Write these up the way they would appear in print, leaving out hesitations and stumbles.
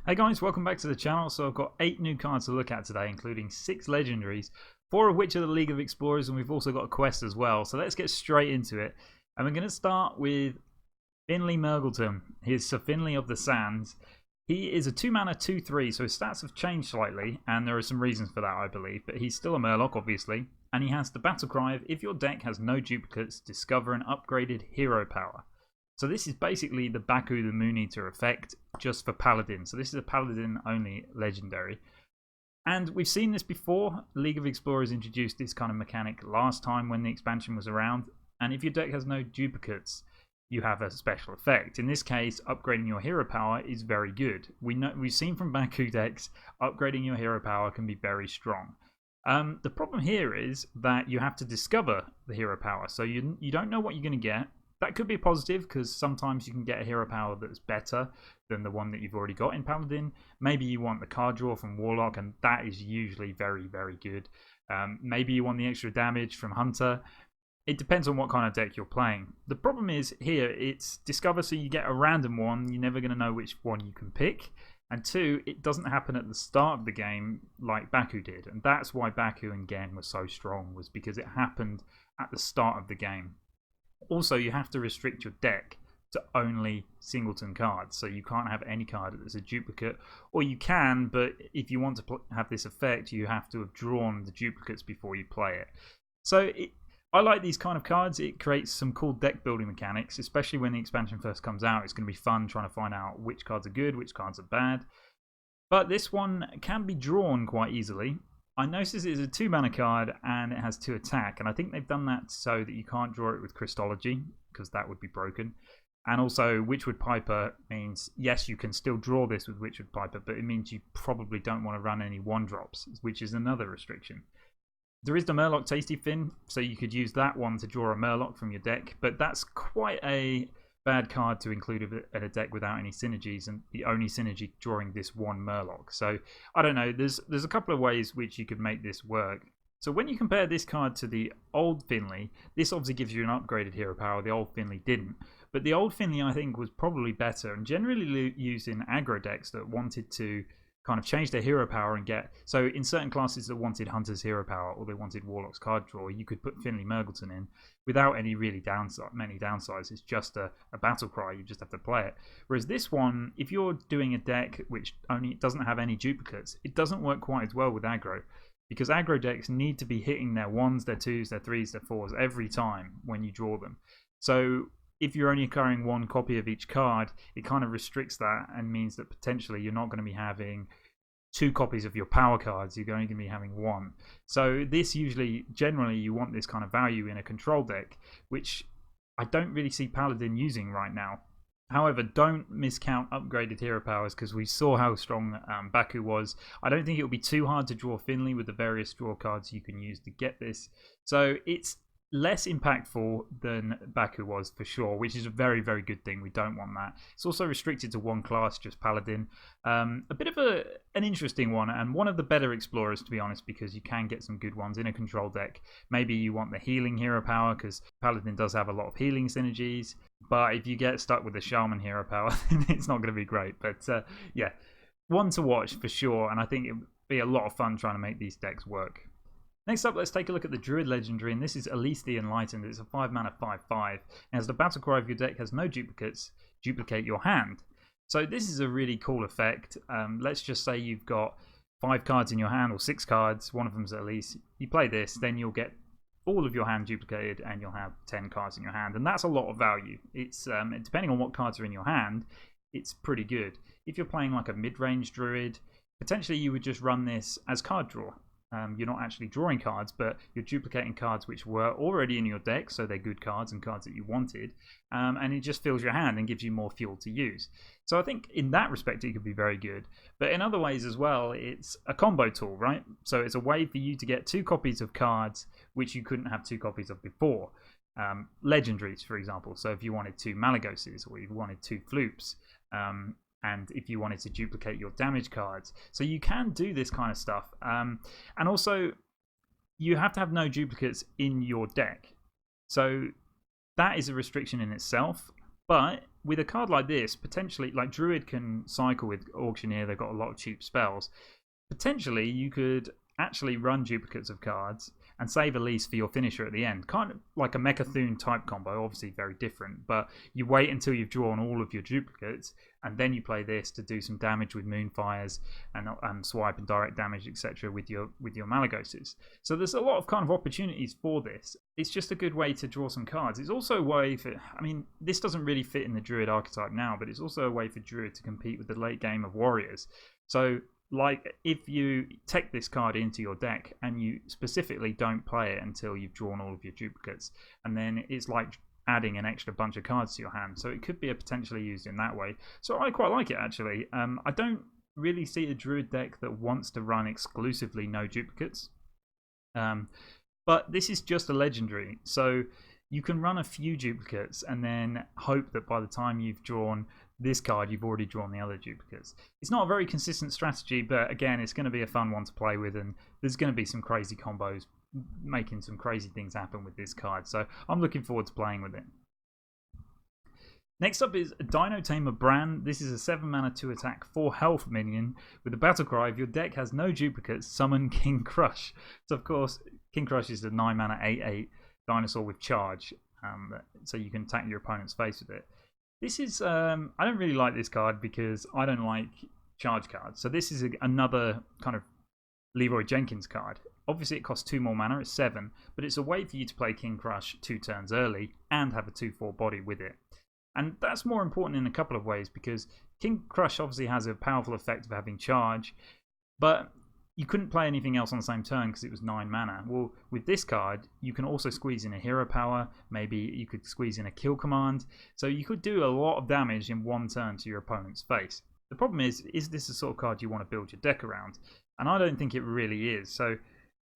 Hey guys, welcome back to the channel. So I've got 8 new cards to look at today, including 6 legendaries, 4 of which are the League of Explorers, and we've also got a quest as well. So let's get straight into it. And we're going to start with Finley Murloc. He's Sir Finley of the Sands. He is a 2-mana 2/3, so his stats have changed slightly, and there are some reasons for that, I believe. But he's still a Murloc, obviously. And he has the battle cry of, if your deck has no duplicates, discover an upgraded hero power. So this is basically the Baku the Moon Eater effect, just for Paladin. So this is a Paladin only legendary. And we've seen this before. League of Explorers introduced this kind of mechanic last time when the expansion was around. And if your deck has no duplicates, you have a special effect. In this case, upgrading your hero power is very good. We've seen from Baku decks, upgrading your hero power can be very strong. The problem here is that you have to discover the hero power. So you don't know what you're going to get. That could be positive because sometimes you can get a hero power that's better than the one that you've already got in Paladin. Maybe you want the card draw from Warlock, and that is usually very, very good. Maybe you want the extra damage from Hunter. It depends on what kind of deck you're playing. The problem is here, it's discover, so you get a random one. You're never going to know which one you can pick. And 2, it doesn't happen at the start of the game like Baku did. And that's why Baku and Gen were so strong, was because it happened at the start of the game. Also, you have to restrict your deck to only singleton cards, so you can't have any card that's a duplicate, or you can, but if you want to have this effect, you have to have drawn the duplicates before you play it. So I like these kind of cards. It creates some cool deck building mechanics, especially when the expansion first comes out. It's going to be fun trying to find out which cards are good, which cards are bad. But this one can be drawn quite easily. I noticed it is a 2-mana card and it has 2 attack, and I think they've done that so that you can't draw it with Christology, because that would be broken. And also, Witchwood Piper means, yes, you can still draw this with Witchwood Piper, but it means you probably don't want to run any 1-drops, which is another restriction. There is the Murloc Tasty Fin, so you could use that one to draw a Murloc from your deck, but that's quite a bad card to include in a deck without any synergies, and the only synergy drawing this one Murloc. So I don't know, there's a couple of ways which you could make this work. So when you compare this card to the old Finley, this obviously gives you an upgraded hero power. The old Finley didn't, but the old Finley I think was probably better and generally used in aggro decks that wanted to kind of change their hero power and get, so in certain classes that wanted Hunter's hero power or they wanted Warlock's card draw, you could put Finley Murloc in without any really many downsides. It's just a battle cry, you just have to play it. Whereas this one, if you're doing a deck which only doesn't have any duplicates, it doesn't work quite as well with aggro, because aggro decks need to be hitting their 1s, their 2s, their 3s, their 4s every time when you draw them. So if you're only carrying 1 copy of each card, it kind of restricts that and means that potentially you're not going to be having 2 copies of your power cards. You're only going to be having 1. So this generally you want this kind of value in a control deck, which I don't really see Paladin using right now. However, don't miscount upgraded hero powers, because we saw how strong Baku was. I don't think it will be too hard to draw Finley with the various draw cards you can use to get this. So it's less impactful than Baku was for sure, which is a very, very good thing. We don't want that. It's also restricted to 1 class, just Paladin. A bit of an interesting one, and one of the better explorers, to be honest, because you can get some good ones in a control deck. Maybe you want the healing hero power, because Paladin does have a lot of healing synergies, but if you get stuck with the shaman hero power, then it's not going to be great. But yeah, one to watch for sure, and I think it would be a lot of fun trying to make these decks work. Next up, let's take a look at the Druid legendary, and this is Elise the Enlightened. It's a 5-mana 5/5, and as the battle cry of your deck has no duplicates, duplicate your hand. So this is a really cool effect. Let's just say you've got 5 cards in your hand, or 6 cards, one of them's Elise. You play this, then you'll get all of your hand duplicated, and you'll have 10 cards in your hand, and that's a lot of value. It's depending on what cards are in your hand, it's pretty good. If you're playing like a mid-range Druid, potentially you would just run this as card draw. You're not actually drawing cards, but you're duplicating cards which were already in your deck, so they're good cards and cards that you wanted, and it just fills your hand and gives you more fuel to use. So I think in that respect it could be very good, but in other ways as well, it's a combo tool, right? So it's a way for you to get 2 copies of cards which you couldn't have 2 copies of before. Legendaries, for example, so if you wanted 2 Malagoses, or you wanted 2 Floops, and if you wanted to duplicate your damage cards. So you can do this kind of stuff. And also, you have to have no duplicates in your deck. So that is a restriction in itself. But with a card like this, potentially, like Druid can cycle with Auctioneer, they've got a lot of cheap spells. Potentially, you could actually run duplicates of cards and save a lease for your finisher at the end. Kind of like a Mechathune type combo, obviously very different, but you wait until you've drawn all of your duplicates and then you play this to do some damage with Moonfires and swipe and direct damage, etc. with your Malagoses. So there's a lot of kind of opportunities for this. It's just a good way to draw some cards. It's also a way for, I mean, this doesn't really fit in the Druid archetype now, but it's also a way for Druid to compete with the late game of Warriors. So like, if you take this card into your deck and you specifically don't play it until you've drawn all of your duplicates, and then it's like adding an extra bunch of cards to your hand. So it could be potentially used in that way. So I quite like it, actually. I don't really see a Druid deck that wants to run exclusively no duplicates. But this is just a legendary. So you can run a few duplicates and then hope that by the time you've drawn this card, you've already drawn the other duplicates. It's not a very consistent strategy, but again, it's going to be a fun one to play with, and there's going to be some crazy combos making some crazy things happen with this card. So I'm looking forward to playing with it. Next up is Dino Tamer Bran. This is a 7 mana 2 attack 4 health minion with a battle cry. If your deck has no duplicates, summon King Crush. So of course, King Crush is a 9 mana 8/8 dinosaur with charge, so you can attack your opponent's face with it. This is, I don't really like this card because I don't like charge cards. So this is another kind of Leroy Jenkins card. Obviously, it costs 2 more mana, it's 7, but it's a way for you to play King Crush 2 turns early and have a 2/4 body with it. And that's more important in a couple of ways because King Crush obviously has a powerful effect of having charge, but you couldn't play anything else on the same turn because it was 9 mana. Well, with this card, you can also squeeze in a hero power. Maybe you could squeeze in a kill command. So you could do a lot of damage in one turn to your opponent's face. The problem is this the sort of card you want to build your deck around? And I don't think it really is. So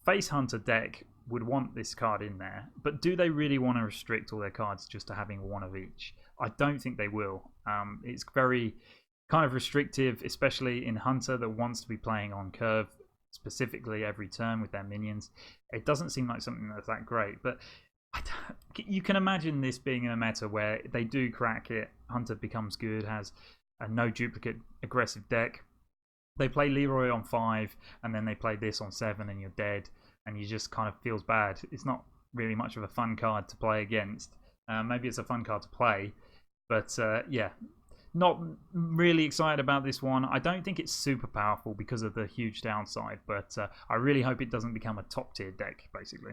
Face Hunter deck would want this card in there. But do they really want to restrict all their cards just to having one of each? I don't think they will. It's very kind of restrictive, especially in Hunter that wants to be playing on curve specifically every turn with their minions. It doesn't seem like something that's that great, but you can imagine this being in a meta where they do crack it. Hunter becomes good, has a no duplicate aggressive deck. They play Leroy on 5 and then they play this on 7 and you're dead and you just kind of feels bad. It's not really much of a fun card to play against. Maybe it's a fun card to play, but yeah, not really excited about this one. I don't think it's super powerful because of the huge downside, but I really hope it doesn't become a top tier deck, basically.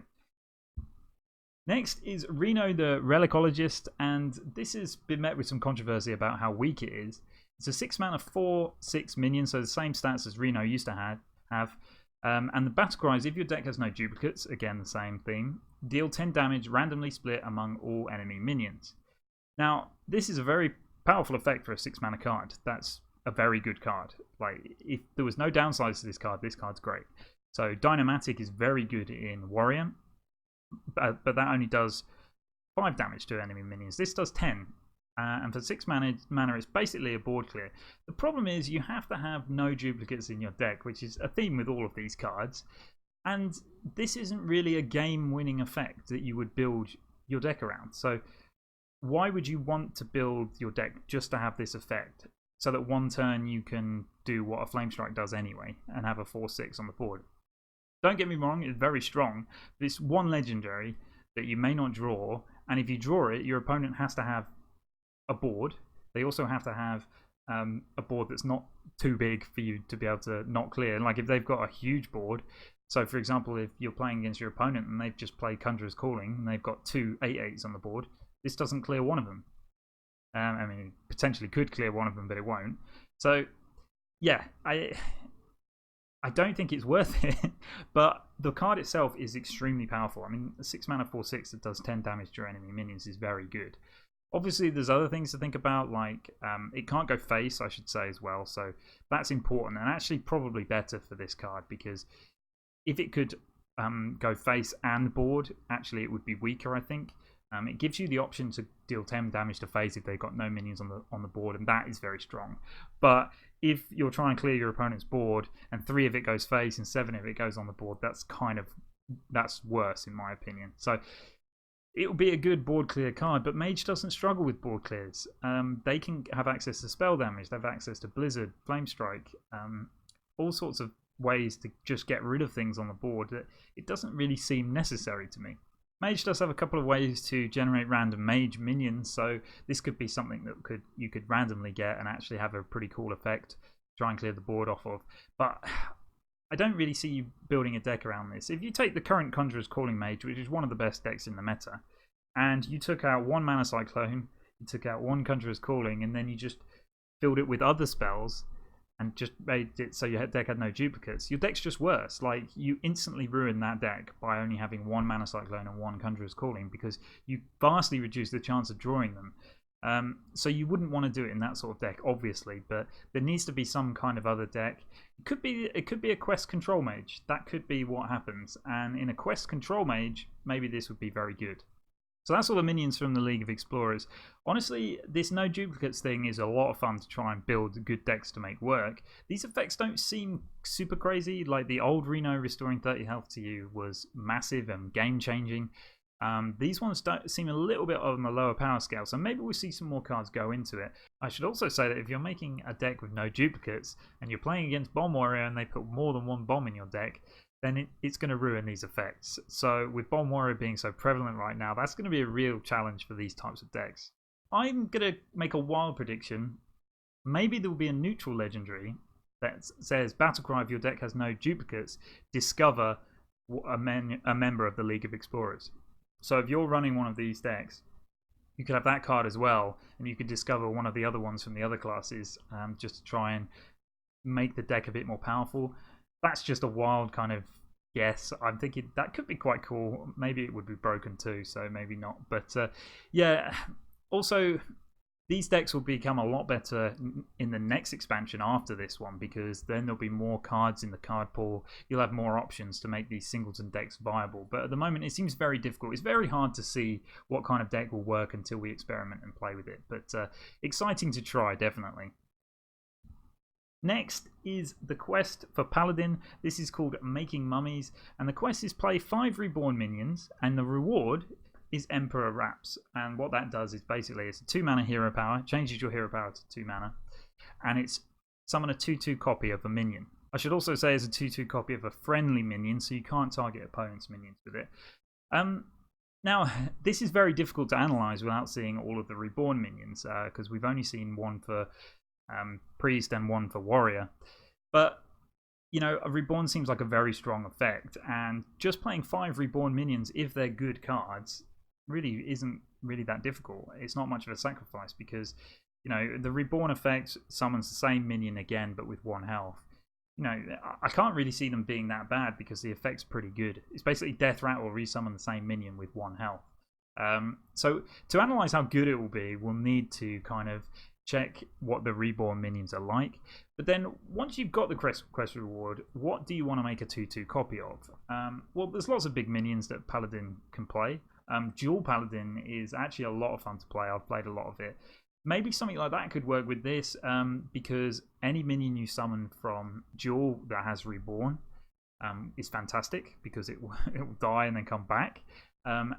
Next is Reno the Relicologist, and this has been met with some controversy about how weak it is. It's a 6 mana 4/6 minion, so the same stats as Reno used to have. And the battle cry is if your deck has no duplicates, again the same thing, deal 10 damage randomly split among all enemy minions. Now, this is a very powerful effect for a 6 mana card. That's a very good card. Like, if there was no downsides to this card's great. So Dynamatic is very good in Warrior, but that only does 5 damage to enemy minions. This does 10. And for 6 mana, it's basically a board clear. The problem is you have to have no duplicates in your deck, which is a theme with all of these cards. And this isn't really a game-winning effect that you would build your deck around. So why would you want to build your deck just to have this effect? So that one turn you can do what a Flame Strike does anyway and have a 4/6 on the board. Don't get me wrong, it's very strong. But it's one legendary that you may not draw. And if you draw it, your opponent has to have a board. They also have to have a board that's not too big for you to be able to not clear. And like if they've got a huge board, so for example, if you're playing against your opponent and they've just played Conjurer's Calling and they've got 2 8/8s on the board, this doesn't clear one of them. I mean, potentially could clear one of them, but it won't. So yeah, I don't think it's worth it, but the card itself is extremely powerful. I mean, a 6 mana 4/6 that does 10 damage to your enemy minions is very good. Obviously, there's other things to think about, like it can't go face, I should say, as well. So that's important and actually probably better for this card because if it could go face and board, actually it would be weaker, I think. It gives you the option to deal 10 damage to face if they've got no minions on the board, and that is very strong. But if you're trying to clear your opponent's board and 3 of it goes face and 7 of it goes on the board, that's worse in my opinion. So it will be a good board clear card, but Mage doesn't struggle with board clears. They can have access to spell damage, they have access to Blizzard, Flame Strike, all sorts of ways to just get rid of things on the board that it doesn't really seem necessary to me. Mage does have a couple of ways to generate random mage minions, so this could be something that you could randomly get and actually have a pretty cool effect, try and clear the board off of. But I don't really see you building a deck around this. If you take the current Conjurer's Calling Mage, which is one of the best decks in the meta, and you took out one Mana Cyclone, you took out one Conjurer's Calling, and then you just filled it with other spells, and just made it so your deck had no duplicates, your deck's just worse. Like, you instantly ruin that deck by only having one Mana Cyclone and one Conjurer's Calling, because you vastly reduce the chance of drawing them. So you wouldn't want to do it in that sort of deck, obviously, but there needs to be some kind of other deck. It could be a Quest Control Mage. That could be what happens, and in a Quest Control Mage, maybe this would be very good. So that's all the minions from the League of Explorers. Honestly, this no duplicates thing is a lot of fun to try and build good decks to make work. These effects don't seem super crazy. Like the old Reno restoring 30 health to you was massive and game changing. These ones don't seem a little bit on the lower power scale, so maybe we'll see some more cards go into it. I should also say that if you're making a deck with no duplicates and you're playing against Bomb Warrior and they put more than one bomb in your deck, then it's going to ruin these effects. So with Bomb Warrior being so prevalent right now, that's going to be a real challenge for these types of decks. I'm going to make a wild prediction. Maybe there will be a neutral legendary that says, Battlecry, if your deck has no duplicates, discover a member of the League of Explorers. So if you're running one of these decks, you could have that card as well, and you could discover one of the other ones from the other classes, just to try and make the deck a bit more powerful. That's just a wild kind of guess. I'm thinking that could be quite cool. Maybe it would be broken too, so maybe not. But yeah, also these decks will become a lot better in the next expansion after this one, because then there'll be more cards in the card pool. You'll have more options to make these singleton decks viable. But at the moment, it seems very difficult. It's very hard to see what kind of deck will work until we experiment and play with it. But exciting to try, definitely. Next is the quest for Paladin. This is called Making Mummies, and the quest is play 5 Reborn minions, and the reward is Emperor Wraps. And what that does is basically it's a 2 mana hero power, changes your hero power to 2 mana, and it's summon a 2/2 copy of a minion. I should also say it's a 2/2 copy of a friendly minion, so you can't target opponent's minions with it. Now, this is very difficult to analyze without seeing all of the Reborn minions, because we've only seen one for Priest and one for Warrior. But you know, a Reborn seems like a very strong effect, and just playing 5 Reborn minions, if they're good cards, really isn't really that difficult. It's not much of a sacrifice, because you know the Reborn effect summons the same minion again but with 1 health. You know, I can't really see them being that bad because the effect's pretty good. It's basically Death Rattle resummon the same minion with 1 health. So to analyze how good it will be, we'll need to kind of check what the Reborn minions are like. But then once you've got the quest reward, what do you want to make a 2/2 copy of? Well, there's lots of big minions that Paladin can play. Dual Paladin is actually a lot of fun to play. I've played a lot of it. Maybe something like that could work with this, because any minion you summon from Dual that has Reborn is fantastic, because it will die and then come back.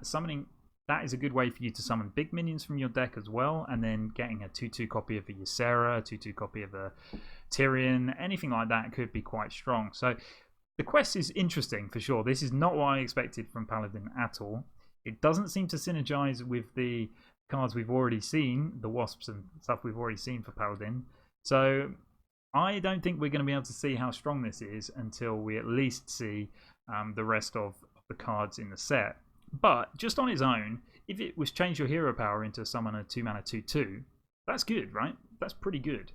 Summoning that is a good way for you to summon big minions from your deck as well, and then getting a 2/2 copy of a Ysera, a 2/2 copy of a Tyrion, anything like that could be quite strong. So the quest is interesting for sure. This is not what I expected from Paladin at all. It doesn't seem to synergize with the cards we've already seen, the Wasps and stuff we've already seen for Paladin. So I don't think we're going to be able to see how strong this is until we at least see the rest of the cards in the set. But just on its own, if it was change your hero power into summon a 2 mana 2/2, that's good, right? That's pretty good.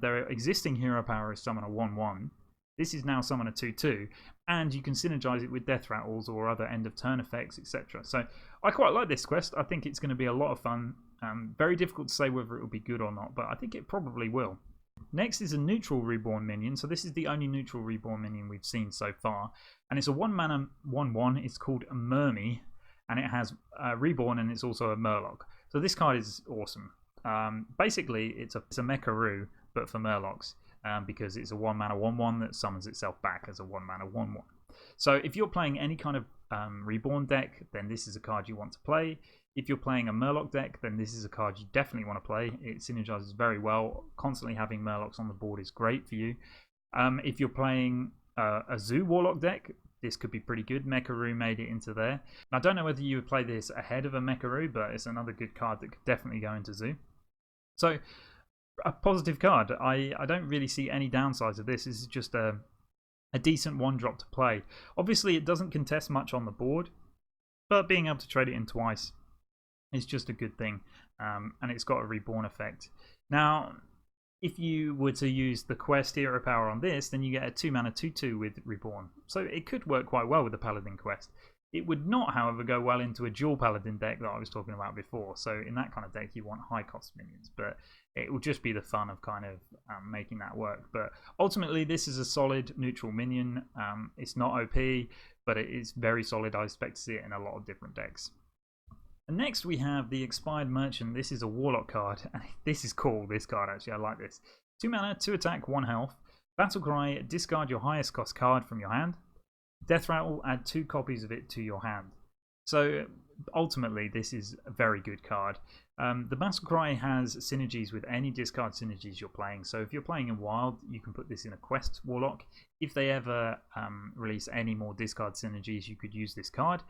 Their existing hero power is summon a 1/1. This is now summon a 2/2, and you can synergize it with Death Rattles or other end of turn effects, etc. So I quite like this quest. I think it's going to be a lot of fun. Very difficult to say whether it will be good or not, but I think it probably will. Next is a neutral Reborn minion. So this is the only neutral Reborn minion we've seen so far. And it's a 1 mana 1/1. It's called a Murmy. And it has Reborn, and it's also a Murloc. So this card is awesome. Basically, it's a Mecharoo, but for Murlocs. Because it's a 1 mana 1/1 that summons itself back as a 1 mana 1/1. So if you're playing any kind of Reborn deck, then this is a card you want to play. If you're playing a Murloc deck, then this is a card you definitely want to play. It synergizes very well. Constantly having Murlocs on the board is great for you. If you're playing a Zoo Warlock deck, this could be pretty good. Mecharoo made it into there. I don't know whether you would play this ahead of a Mecharoo, but it's another good card that could definitely go into Zoo. So, a positive card. I don't really see any downsides of this. This is just a decent one drop to play. Obviously, it doesn't contest much on the board, but being able to trade it in twice is just a good thing. And it's got a Reborn effect. Now, if you were to use the quest hero power on this, then you get a 2-mana 2/2 with Reborn. So it could work quite well with the Paladin quest. It would not, however, go well into a dual Paladin deck that I was talking about before. So in that kind of deck, you want high cost minions. But it will just be the fun of kind of making that work. But ultimately, this is a solid neutral minion. It's not OP, but it is very solid. I expect to see it in a lot of different decks. And next we have the Expired Merchant. This is a Warlock card. This is cool, this card actually, I like this. 2 mana, 2 attack, 1 health. Battle Cry, discard your highest cost card from your hand. Death Rattle, add 2 copies of it to your hand. So ultimately this is a very good card. The Battle Cry has synergies with any discard synergies you're playing. So if you're playing in Wild, you can put this in a Quest Warlock. If they ever release any more discard synergies, you could use this card.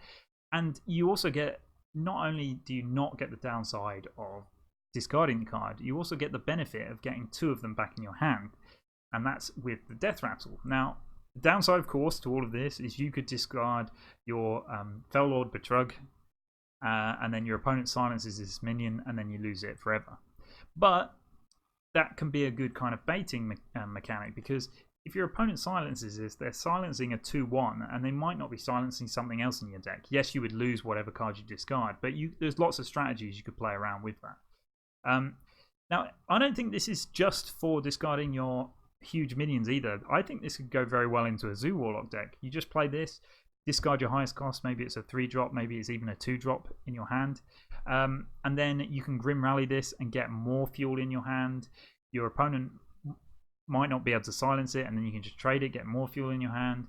And you also get, not only do you not get the downside of discarding the card, you also get the benefit of getting 2 of them back in your hand, and that's with the Death Rattle. Now, the downside, of course, to all of this is you could discard your Fellord Betrug, and then your opponent silences this minion, and then you lose it forever. But that can be a good kind of baiting mechanic, because if your opponent silences this, they're silencing a 2/1, and they might not be silencing something else in your deck. Yes, you would lose whatever card you discard, but there's lots of strategies you could play around with that. Now, I don't think this is just for discarding your huge minions either. I think this could go very well into a Zoo Warlock deck. You just play this, discard your highest cost, maybe it's a 3-drop, maybe it's even a 2-drop in your hand. And then you can Grim Rally this and get more fuel in your hand. Your opponent might not be able to silence it, and then you can just trade it, get more fuel in your hand.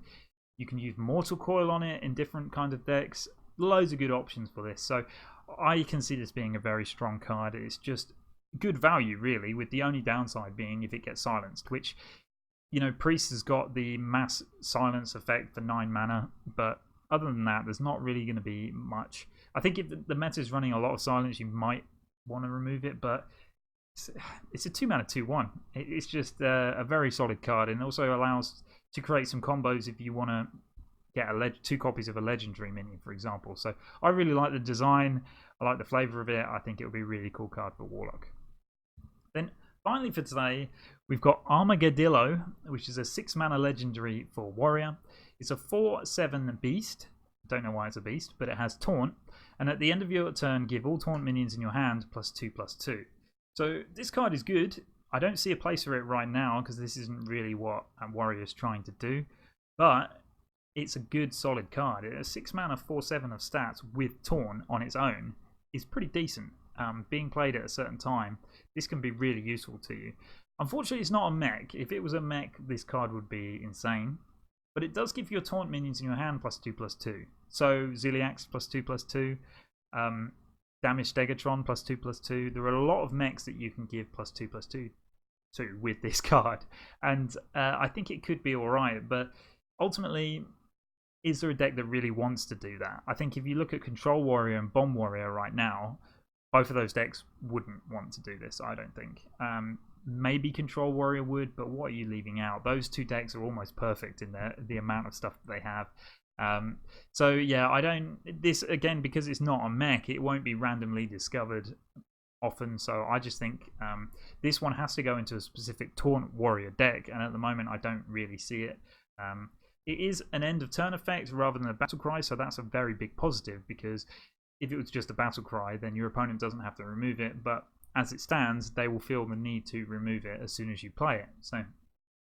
You can use Mortal Coil on it in different kinds of decks. Loads of good options for this. So I can see this being a very strong card. It's just good value, really, with the only downside being if it gets silenced, which, you know, Priest has got the mass silence effect for 9 mana, but other than that, there's not really going to be much. I think if the meta is running a lot of silence, you might want to remove it, but it's a 2 mana 2/1. It's just a very solid card, and also allows to create some combos if you want to get 2 copies of a legendary minion, for example. So I really like the design. I like the flavour of it. I think it would be a really cool card for Warlock. Then finally for today, we've got Dillo, which is a 6 mana legendary for Warrior. It's a 4/7 beast. Don't know why it's a beast, but it has Taunt. And at the end of your turn, give all Taunt minions in your hand +2/+2. So this card is good. I don't see a place for it right now because this isn't really what Warrior is trying to do. But it's a good solid card. A 6 mana 4/7 of stats with Taunt on its own is pretty decent. Being played at a certain time, this can be really useful to you. Unfortunately, it's not a mech. If it was a mech, this card would be insane. But it does give your Taunt minions in your hand +2/+2. So Ziliax +2/+2. Damage Stegatron +2/+2. There are a lot of mechs that you can give +2/+2 to with this card. And I think it could be alright. But ultimately, is there a deck that really wants to do that? I think if you look at Control Warrior and Bomb Warrior right now, both of those decks wouldn't want to do this, I don't think. Maybe Control Warrior would, but what are you leaving out? Those 2 decks are almost perfect in the amount of stuff that they have. So yeah, I don't. This again, because it's not a mech, it won't be randomly discovered often. So I just think this one has to go into a specific Taunt Warrior deck, and at the moment I don't really see it. It is an end of turn effect rather than a battle cry, so that's a very big positive, because if it was just a battle cry, then your opponent doesn't have to remove it, but as it stands, they will feel the need to remove it as soon as you play it. So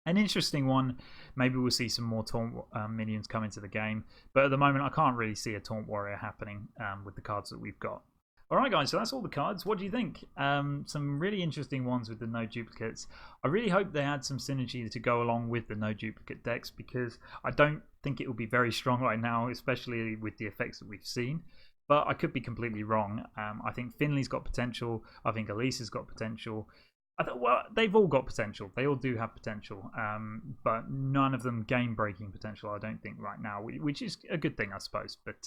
an interesting one. Maybe we'll see some more Taunt minions come into the game, but at the moment I can't really see a Taunt Warrior happening with the cards that we've got. Alright guys, so that's all the cards. What do you think? Some really interesting ones with the no duplicates. I really hope they add some synergy to go along with the no duplicate decks, because I don't think it will be very strong right now, especially with the effects that we've seen. But I could be completely wrong. I think Finley's got potential. I think Elise's got potential. Well, they've all got potential. They all do have potential. But none of them game-breaking potential, I don't think, right now, which is a good thing, I suppose. But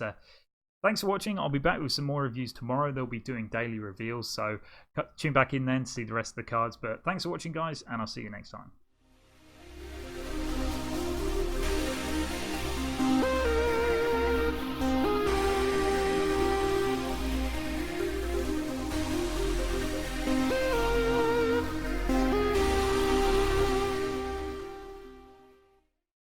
thanks for watching. I'll be back with some more reviews tomorrow. They'll be doing daily reveals, so tune back in then to see the rest of the cards. But thanks for watching, guys, and I'll see you next time.